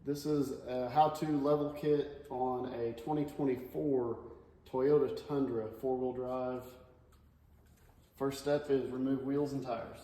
This is a how-to level kit on a 2024 Toyota Tundra four-wheel drive. First step is remove wheels and tires.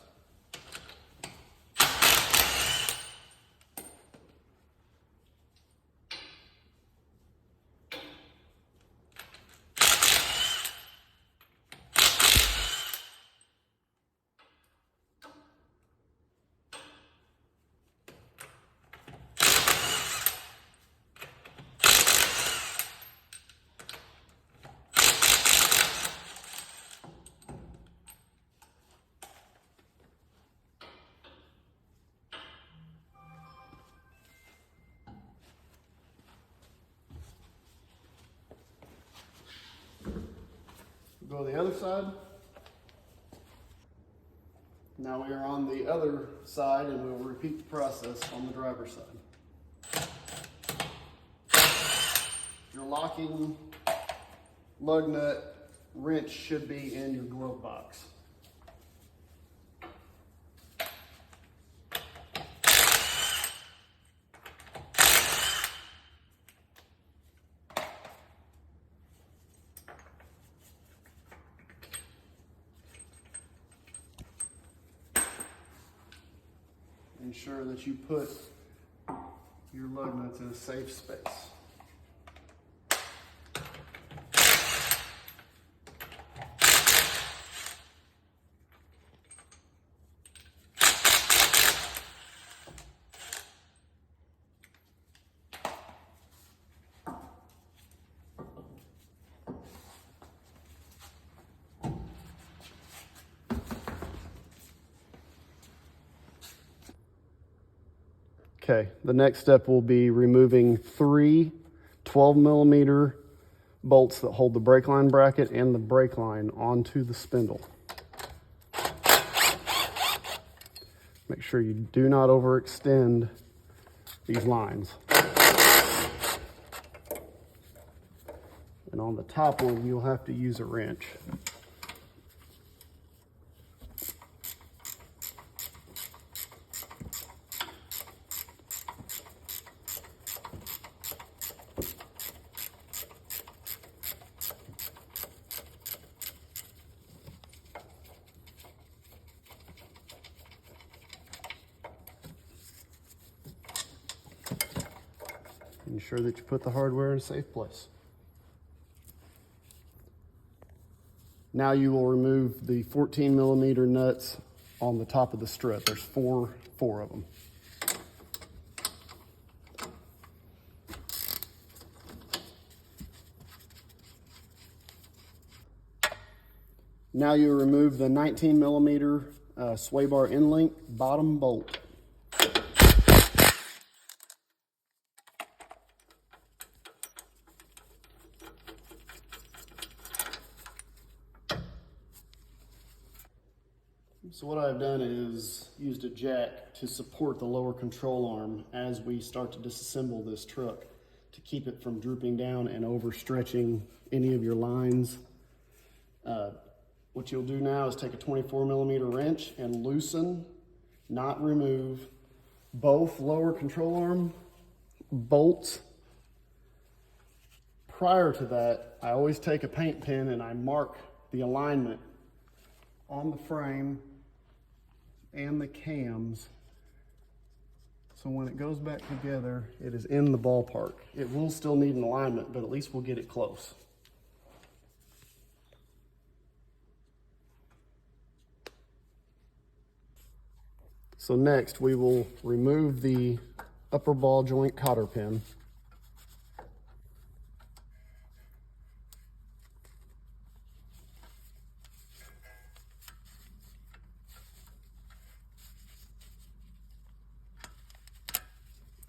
Go to the other side. Now we are on the other side and we'll repeat the process on the driver's side. Your locking lug nut wrench should be in your glove box. Ensure that you put your lug nuts in a safe space. Okay, the next step will be removing three 12mm bolts that hold the brake line bracket and the brake line onto the spindle. Make sure you do not overextend these lines. And on the top one, you'll have to use a wrench. Ensure that you put the hardware in a safe place. Now you will remove the 14mm nuts on the top of the strut. There's four of them. Now you remove the 19mm sway bar end link bottom bolt. So what I've done is used a jack to support the lower control arm as we start to disassemble this truck to keep it from drooping down and overstretching any of your lines. What you'll do now is take a 24mm wrench and loosen, not remove, both lower control arm bolts. Prior to that, I always take a paint pen and I mark the alignment on the frame and the cams, so when it goes back together, it is in the ballpark. It will still need an alignment, but at least we'll get it close. So next, we will remove the upper ball joint cotter pin.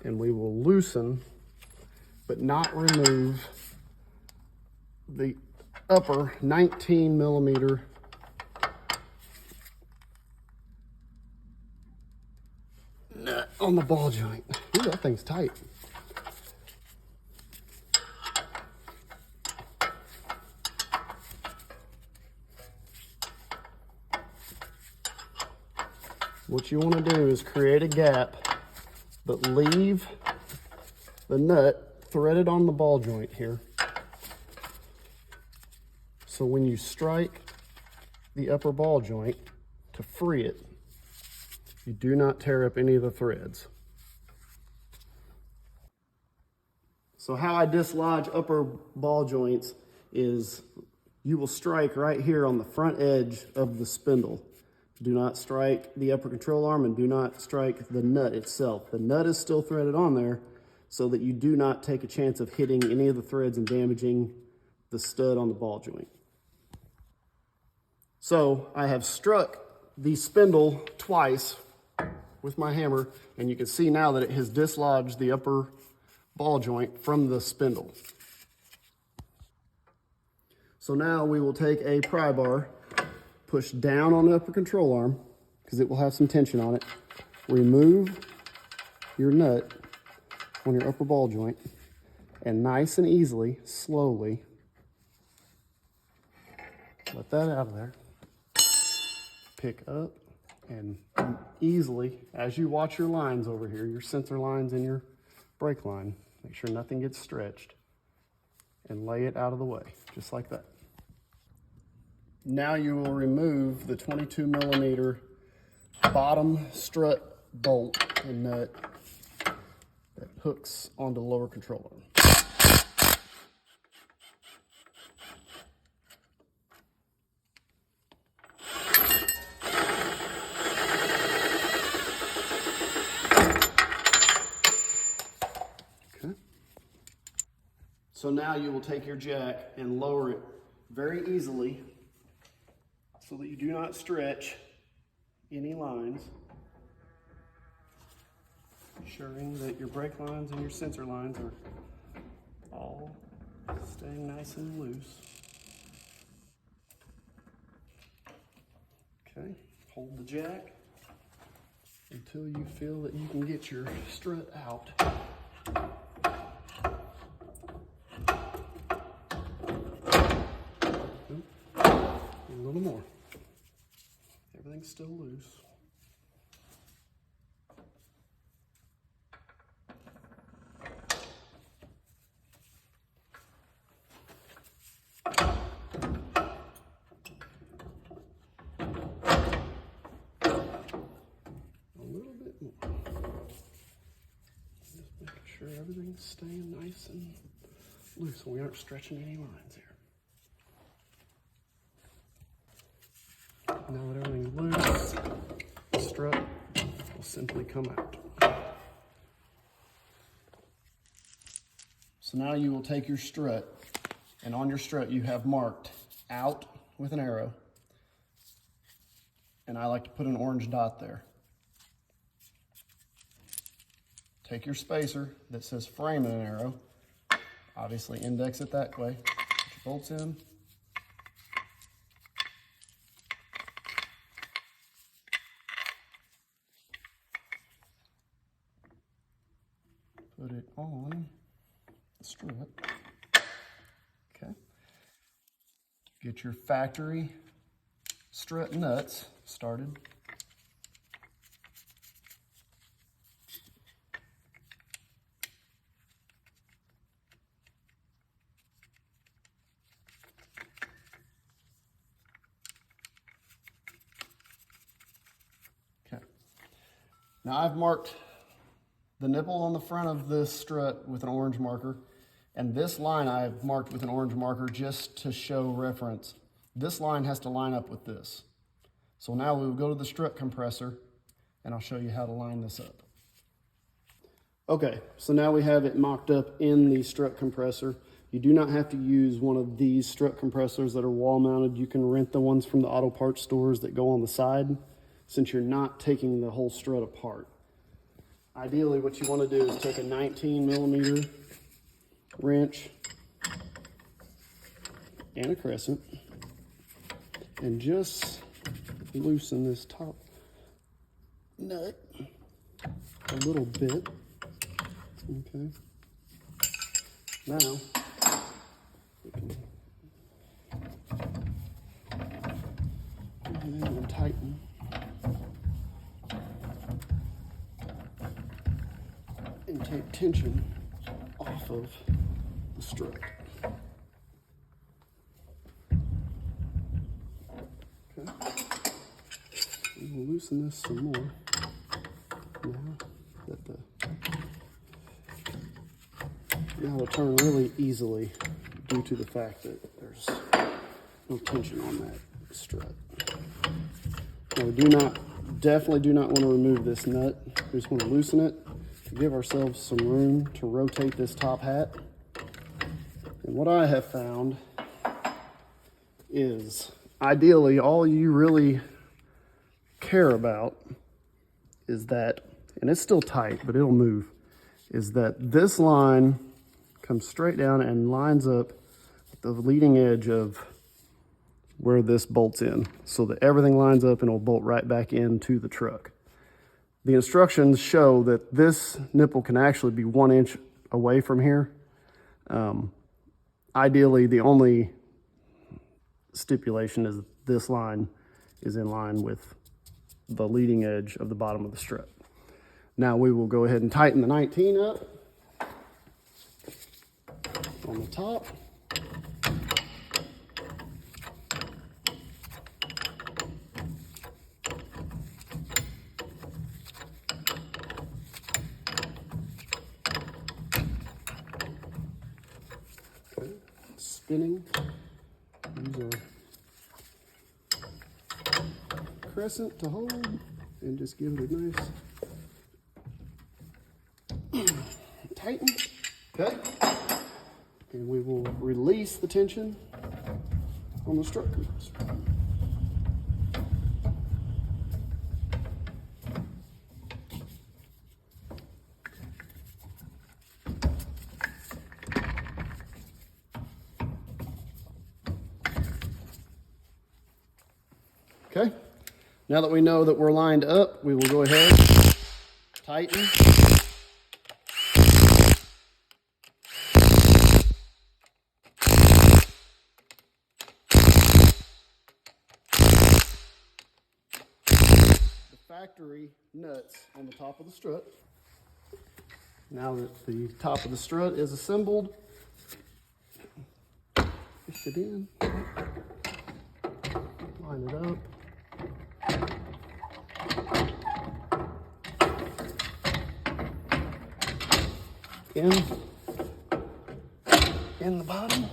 And we will loosen, but not remove, the upper 19mm nut on the ball joint. Ooh, that thing's tight. What you want to do is create a gap, but leave the nut threaded on the ball joint here. So when you strike the upper ball joint to free it, you do not tear up any of the threads. So how I dislodge upper ball joints is you will strike right here on the front edge of the spindle. Do not strike the upper control arm and do not strike the nut itself. The nut is still threaded on there so that you do not take a chance of hitting any of the threads and damaging the stud on the ball joint. So I have struck the spindle twice with my hammer, and you can see now that it has dislodged the upper ball joint from the spindle. So now we will take a pry bar, push down on the upper control arm, because it will have some tension on it. Remove your nut on your upper ball joint, and nice and easily, slowly, let that out of there. Pick up and easily, as you watch your lines over here, your sensor lines and your brake line, make sure nothing gets stretched, and lay it out of the way, just like that. Now you will remove the 22 millimeter bottom strut bolt and nut that hooks onto the lower control arm. Okay. So now you will take your jack and lower it very easily so that you do not stretch any lines, ensuring that your brake lines and your sensor lines are all staying nice and loose. Okay, hold the jack until you feel that you can get your strut out. A little more. Everything's still loose. A little bit more. Just making sure everything's staying nice and loose so we aren't stretching any lines here. Now that everything's loose, the strut will simply come out. So now you will take your strut, and on your strut you have marked out with an arrow, and I like to put an orange dot there. Take your spacer that says frame and an arrow, obviously index it that way, put your bolts in, put it on the strut. Okay. Get your factory strut nuts started. Okay. Now I've marked the nipple on the front of this strut with an orange marker, and this line I've marked with an orange marker just to show reference. This line has to line up with this. So now we will go to the strut compressor, and I'll show you how to line this up. Okay, so now we have it mocked up in the strut compressor. You do not have to use one of these strut compressors that are wall mounted. You can rent the ones from the auto parts stores that go on the side, since you're not taking the whole strut apart. Ideally, what you want to do is take a 19 millimeter wrench and a crescent and just loosen this top nut a little bit. Okay. Now, we can go ahead and tighten. And take tension off of the strut. Okay. And we'll loosen this some more now it'll turn really easily due to the fact that there's no tension on that strut. Now we definitely do not want to remove this nut. We just want to loosen it to give ourselves some room to rotate this top hat. And what I have found is ideally all you really care about is that, and it's still tight, but it'll move, is that this line comes straight down and lines up with the leading edge of where this bolts in, so that everything lines up and it'll bolt right back into the truck. The instructions show that this nipple can actually be 1 inch away from here. Ideally, the only stipulation is this line is in line with the leading edge of the bottom of the strut. Now we will go ahead and tighten the 19 up on the top. Okay. Spinning. Use a crescent to hold and just give it a nice tighten. Okay. And we will release the tension on the strut clamps. Okay. Now that we know that we're lined up, we will go ahead, tighten. Factory nuts on the top of the strut. Now that the top of the strut is assembled, push it in, line it up. In the bottom.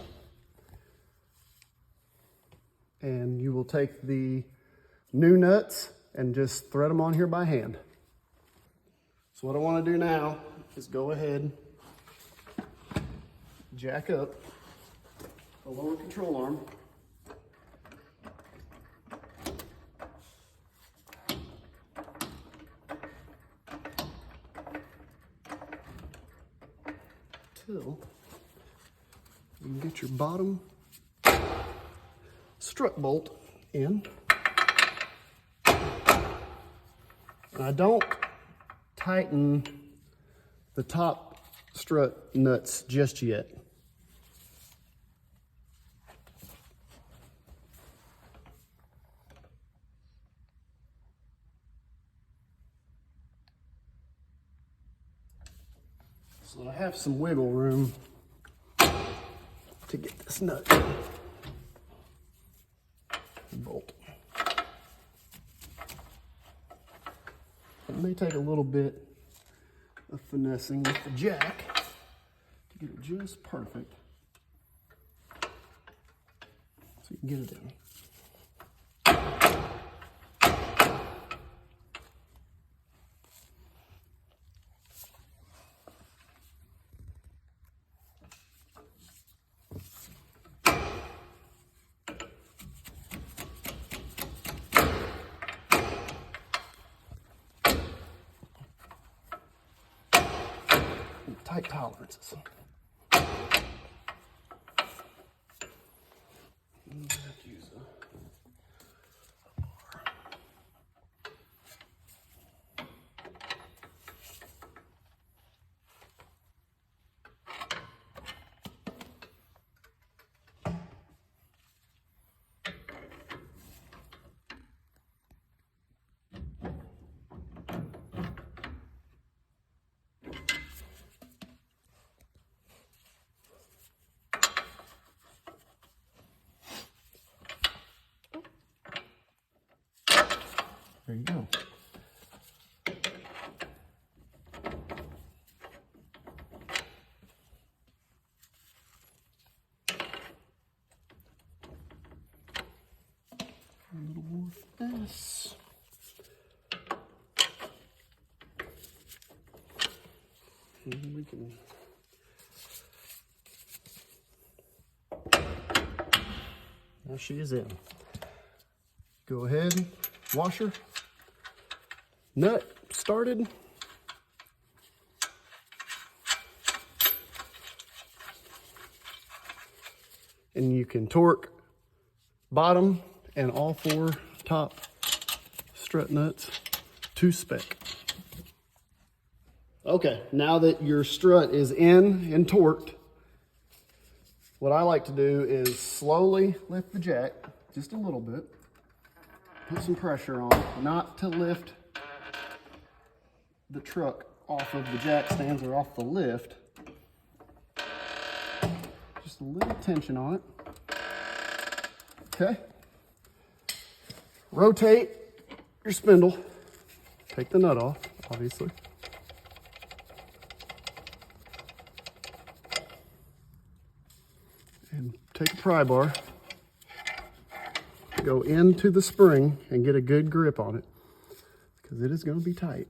And you will take the new nuts and just thread them on here by hand. So what I want to do now is go ahead, jack up the lower control arm. Till you can get your bottom strut bolt in. And I don't tighten the top strut nuts just yet. So I have some wiggle room to get this nut bolt. It may take a little bit of finessing with the jack to get it just perfect, so you can get it in. Tight tolerances. Use a bar. There you go. A little more of this. And we can. Now she is in. Go ahead, washer, nut started. And you can torque bottom and all 4 top strut nuts to spec. Okay, now that your strut is in and torqued, what I like to do is slowly lift the jack, just a little bit. Put some pressure on, not to lift the truck off of the jack stands or off the lift. Just a little tension on it. Okay. Rotate your spindle. Take the nut off, obviously. And take a pry bar, go into the spring and get a good grip on it because it is going to be tight.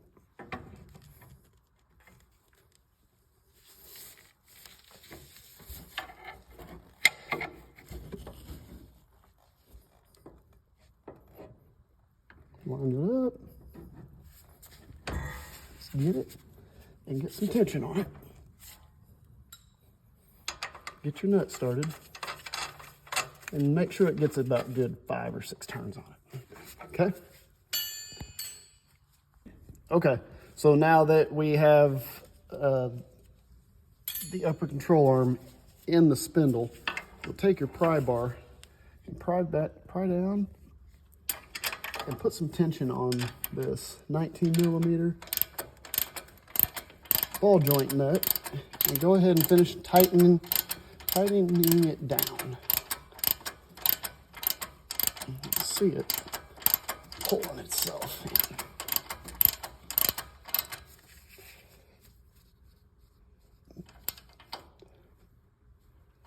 Line it up, just get it and get some tension on it. Get your nut started and make sure it gets about good 5 or 6 turns on it. Okay? Okay, so now that we have the upper control arm in the spindle, we'll take your pry bar and pry down and put some tension on this 19 millimeter ball joint nut and go ahead and finish tightening it down. You can see it pulling itself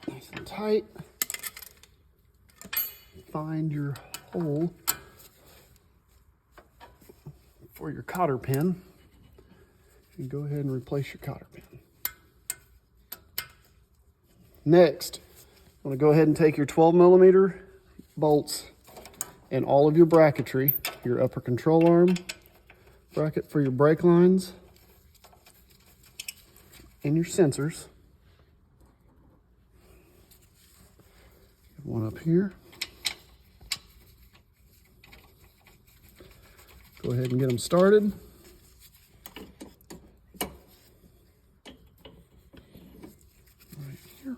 in. Nice and tight. Find your hole for your cotter pin and go ahead and replace your cotter pin. Next, I'm going to go ahead and take your 12 millimeter bolts and all of your bracketry, your upper control arm bracket for your brake lines and your sensors. One up here. Go ahead and get them started. Right here.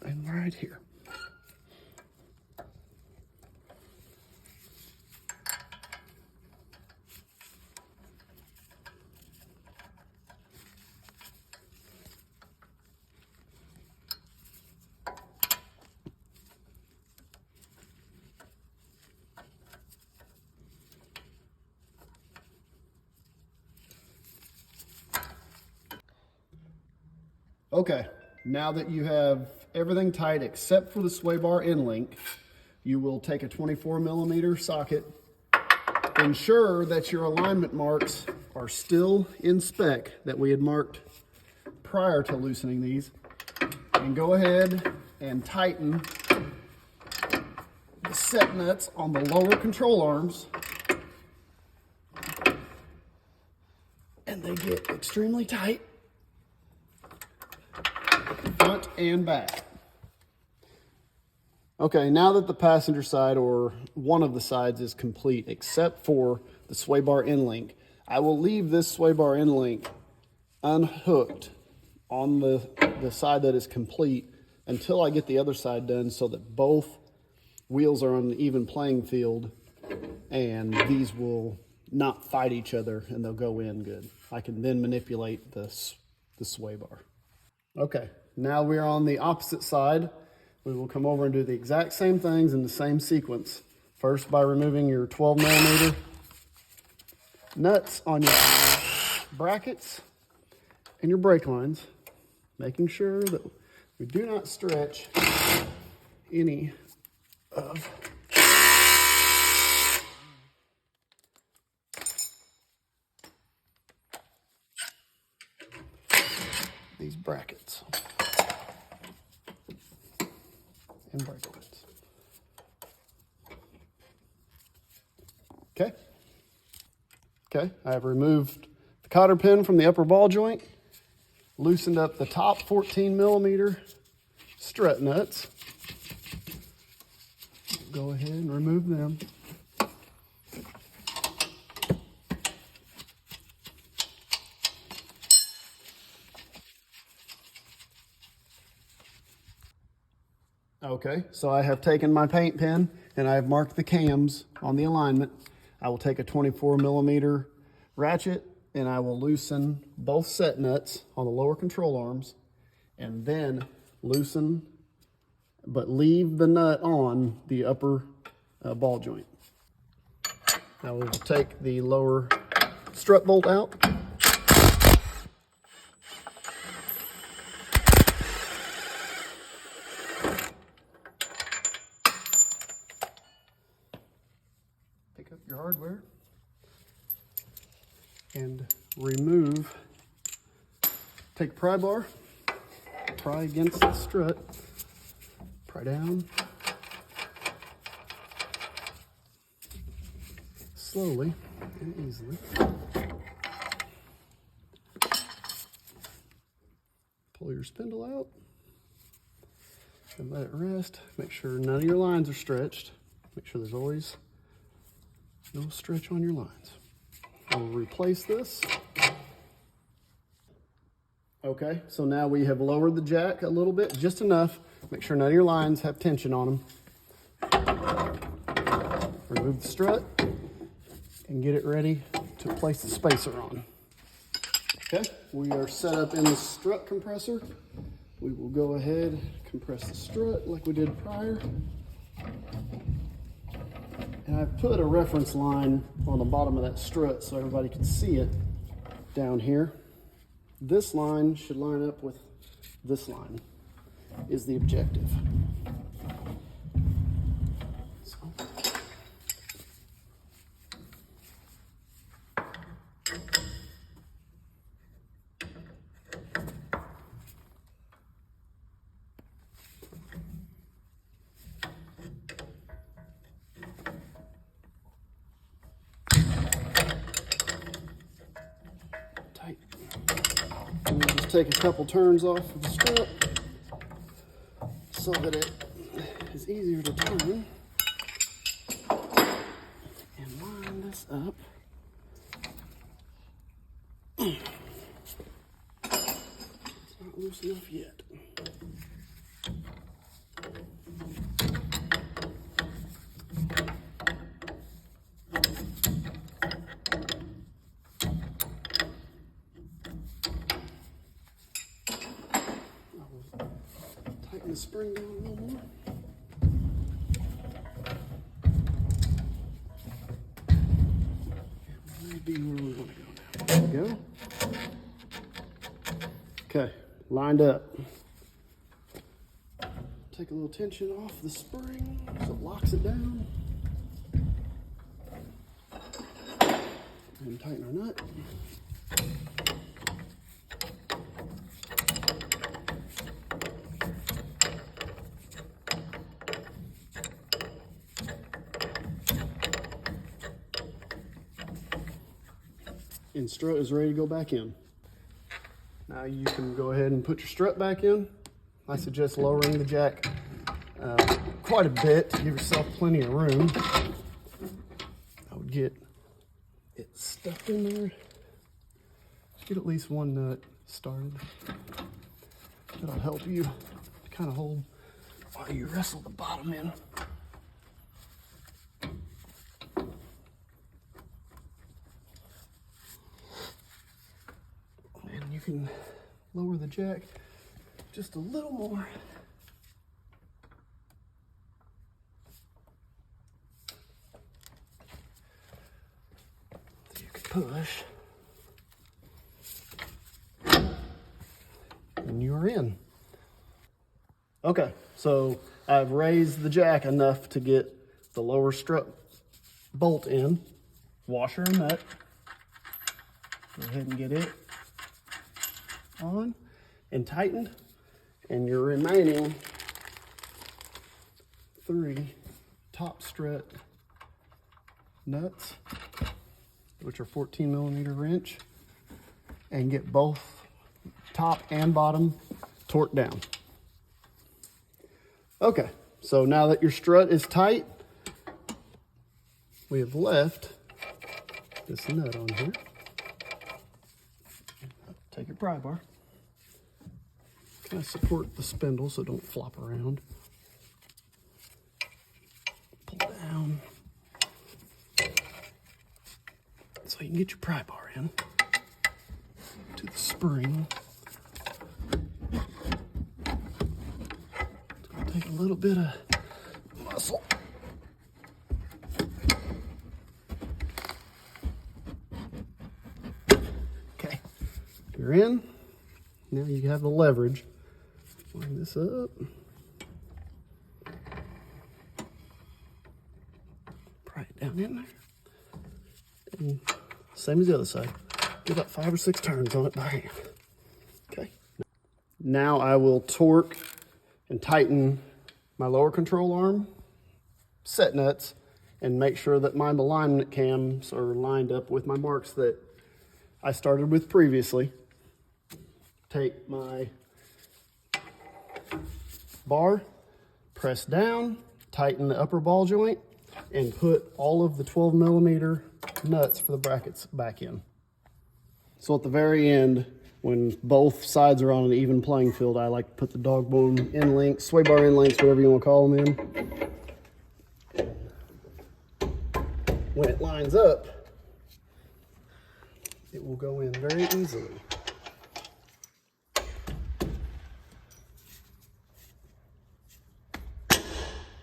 And right here. Okay, now that you have everything tight except for the sway bar end link, you will take a 24 millimeter socket. Ensure that your alignment marks are still in spec that we had marked prior to loosening these. And go ahead and tighten the set nuts on the lower control arms. And they get extremely tight. Front and back. Okay, now that the passenger side or one of the sides is complete, except for the sway bar end link, I will leave this sway bar end link unhooked on the side that is complete until I get the other side done so that both wheels are on an even playing field and these will not fight each other, and they'll go in good. I can then manipulate the sway bar. Okay, now we're on the opposite side. We will come over and do the exact same things in the same sequence. First, by removing your 12 millimeter nuts on your brackets and your brake lines, making sure that we do not stretch any of these brackets and brake lines. Okay. Okay, I have removed the cotter pin from the upper ball joint, loosened up the top 14 millimeter strut nuts. Go ahead and remove them. Okay, so I have taken my paint pen and I have marked the cams on the alignment. I will take a 24 millimeter ratchet and I will loosen both set nuts on the lower control arms, and then loosen, but leave the nut on the upper ball joint. Now we'll take the lower strut bolt out. Pick up your hardware and remove, take a pry bar, pry against the strut, pry down, slowly and easily. Pull your spindle out and let it rest. Make sure none of your lines are stretched. Make sure there's always no stretch on your lines. We'll replace this. Okay, so now we have lowered the jack a little bit, just enough. Make sure none of your lines have tension on them. Remove the strut and get it ready to place the spacer on. Okay, we are set up in the strut compressor. We will go ahead, compress the strut like we did prior. And I've put a reference line on the bottom of that strut so everybody can see it down here. This line should line up with this line, is the objective. So. Tight. And we'll just take a couple turns off of the strut so that it is easier to turn. And line this up. It's not loose enough yet. Tighten the spring down a little more. And maybe where we want to go now. There we go. Okay, lined up. Take a little tension off the spring so it locks it down. And tighten our nut. And strut is ready to go back in. Now you can go ahead and put your strut back in. I suggest lowering the jack quite a bit to give yourself plenty of room. I would get it stuck in there. Get at least one nut started. That'll help you kind of hold while you wrestle the bottom in. you can lower the jack just a little more. So you can push. And you're in. Okay, so I've raised the jack enough to get the lower strut bolt in. Washer and nut. Go ahead and get it on and tightened. And your remaining 3 top strut nuts, which are 14mm wrench, and get both top and bottom torqued down. Okay, so now that your strut is tight, we have left this nut on here. Take your pry bar. Kind of support the spindle so don't flop around. Pull down so you can get your pry bar in to the spring. It's going to take a little bit of muscle. Okay, you're in. Now you have the leverage. Line this up. Pry it down in there. And same as the other side. Give about 5 or 6 turns on it by hand. Okay. Now I will torque and tighten my lower control arm, set nuts, and make sure that my alignment cams are lined up with my marks that I started with previously. Take my bar, press down, tighten the upper ball joint, and put all of the 12mm nuts for the brackets back in. So at the very end, when both sides are on an even playing field, I like to put the dog bone end links, sway bar end links, whatever you want to call them in. When it lines up, it will go in very easily.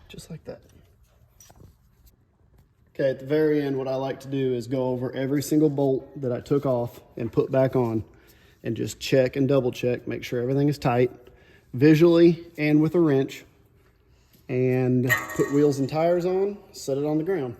Just like that. Okay, at the very end, what I like to do is go over every single bolt that I took off and put back on and just check and double check, make sure everything is tight, visually and with a wrench, and put wheels and tires on, set it on the ground.